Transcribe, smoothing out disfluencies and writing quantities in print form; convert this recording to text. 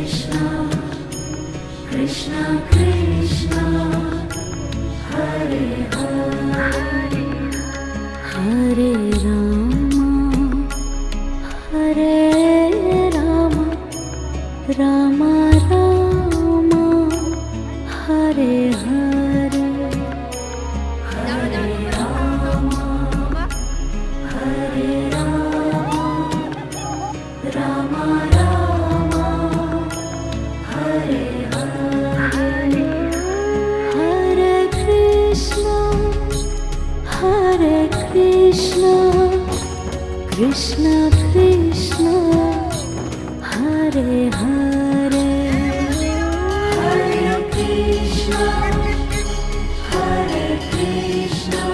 Krishna Krishna Hare Hare Hare Rama Hare Rama Rama Rama Hare Hare Hare Rama Hare Rama Rama Rama Hare Hare Hare Krishna Krishna Krishna Hare Hare Hare Krishna Krishna